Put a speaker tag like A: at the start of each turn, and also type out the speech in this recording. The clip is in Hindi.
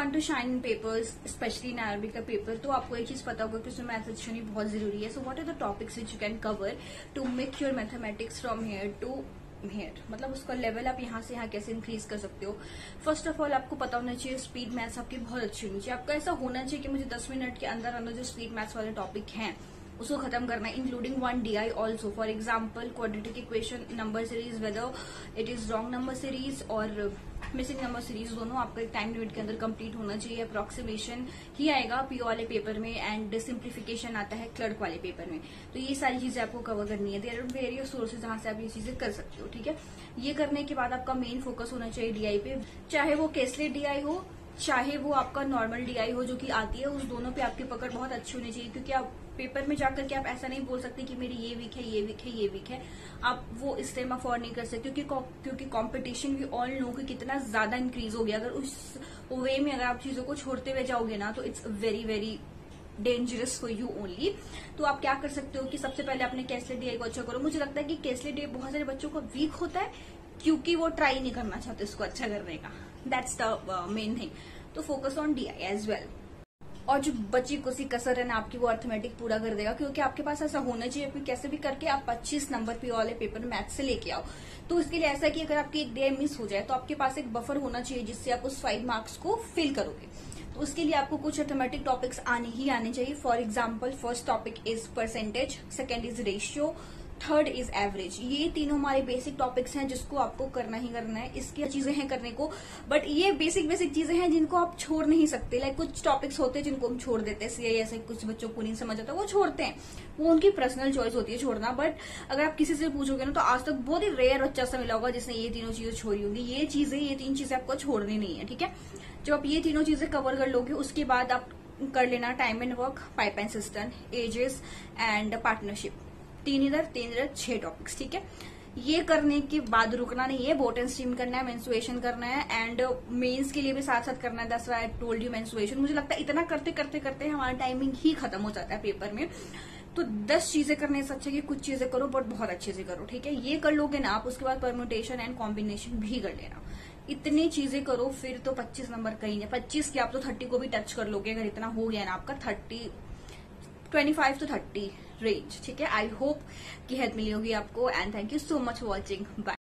A: Want to shine in papers, especially in Arabic का पेपर, तो आपको एक चीज पता होगा कि उसमें मैथ्स अच्छी होनी बहुत जरूरी है. So what are the topics which you can cover to make your mathematics from here to here, मतलब उसका लेवल आप यहाँ से यहाँ कैसे इंक्रीज कर सकते हो. फर्स्ट ऑफ ऑल आपको पता होना चाहिए स्पीड मैथ्स आपकी बहुत अच्छी होनी चाहिए. आपका ऐसा होना चाहिए कि मुझे 10 मिनट के अंदर अंदर जो स्पीड मैथ्स वाले टॉपिक हैं उसको खत्म करना है, including 1 DI also. For example quadratic equation, number series, whether it is wrong number series और मिसिंग नंबर सीरीज, दोनों आपका एक टाइम लिमिट के अंदर कंप्लीट होना चाहिए. अप्रोक्सीमेशन ही आएगा पीओ वाले पेपर में एंड सिंप्लीफिकेशन आता है क्लर्क वाले पेपर में. तो ये सारी चीजें आपको कवर करनी है. देयर आर वेरियस सोर्सेज जहां से आप ये चीजें कर सकते हो. ठीक है, ये करने के बाद आपका मेन फोकस होना चाहिए DI पे, चाहे वो केसलेट DI हो चाहे वो आपका नॉर्मल DI हो जो कि आती है, उस दोनों पे आपकी पकड़ बहुत अच्छी होनी चाहिए. क्योंकि आप पेपर में जाकर के आप ऐसा नहीं बोल सकते कि मेरी ये वीक है, ये वीक है, ये वीक है. आप वो इस टाइम अफोर्ड नहीं कर सकते क्योंकि कंपटीशन भी ऑल नो कि कितना ज्यादा इंक्रीज हो गया. अगर उस वे में अगर आप चीजों को छोड़ते हुए जाओगे ना तो it's very very dangerous for you only. तो आप क्या कर सकते हो कि सबसे पहले अपने केसलेट DI को अच्छा करो. मुझे लगता है कि केसलेट DI बहुत सारे बच्चों को वीक होता है क्योंकि वो ट्राई नहीं करना चाहते इसको अच्छा करने का. That's the main thing. तो focus on DI as well. और जो बची कुछ कसर है ना आपकी, वो अर्थमेटिक पूरा कर देगा. क्योंकि आपके पास ऐसा होना चाहिए कि कैसे भी करके आप 25 नंबर पीओ वाले पेपर मैथ से लेके आओ. तो इसके लिए ऐसा है कि अगर आपकी एक DI मिस हो जाए तो आपके पास एक बफर होना चाहिए जिससे आप उस 5 मार्क्स को फिल करोगे. तो उसके लिए आपको कुछ अर्थमेटिक टॉपिक्स आने ही आने चाहिए. For example first topic is percentage, second is ratio, third is average. ये तीनों हमारे बेसिक टॉपिक्स हैं जिसको आपको करना ही करना है. इसकी चीजें हैं करने को, बट ये बेसिक चीजें हैं जिनको आप छोड़ नहीं सकते. लाइक कुछ टॉपिक्स होते हैं जिनको हम छोड़ देते हैं, ऐसे कुछ बच्चों को नहीं समझ आता वो छोड़ते हैं, वो उनकी पर्सनल चॉइस होती है छोड़ना. बट अगर आप किसी से पूछोगे ना तो आज तक बहुत ही रेयर बच्चा सा मिला होगा जिसने ये तीनों चीजें छोड़ी होंगी. ये 3 चीजें आपको छोड़नी नहीं है. ठीक है, जब आप ये तीनों चीजें कवर कर लोगे उसके बाद आप कर लेना time and work, pipe and system, ages and partnership. 3 इधर 6 टॉपिक्स. ठीक है, ये करने के बाद रुकना नहीं है. बोट एंड स्ट्रीम करना है, मेंस्ट्रुएशन करना है एंड मेंस के लिए भी साथ साथ करना है. That's why I told you menstruation. मुझे लगता है इतना करते करते करते हमारा टाइमिंग ही खत्म हो जाता है पेपर में. तो 10 चीजें करने से अच्छा कि कुछ चीजें करो बट बहुत अच्छे से करो. ठीक है, ये कर लोगे ना आप, उसके बाद परम्यूटेशन एंड कॉम्बिनेशन भी कर लेना. इतनी चीजें करो फिर तो 25 नंबर कहीं नहीं. 25 के आप तो 30 को भी टच कर लोगे अगर इतना हो गया ना आपका. 25 to 30 रेंज. ठीक है, आई होप कि हेल्प मिली होगी आपको and thank you so much for watching. Bye.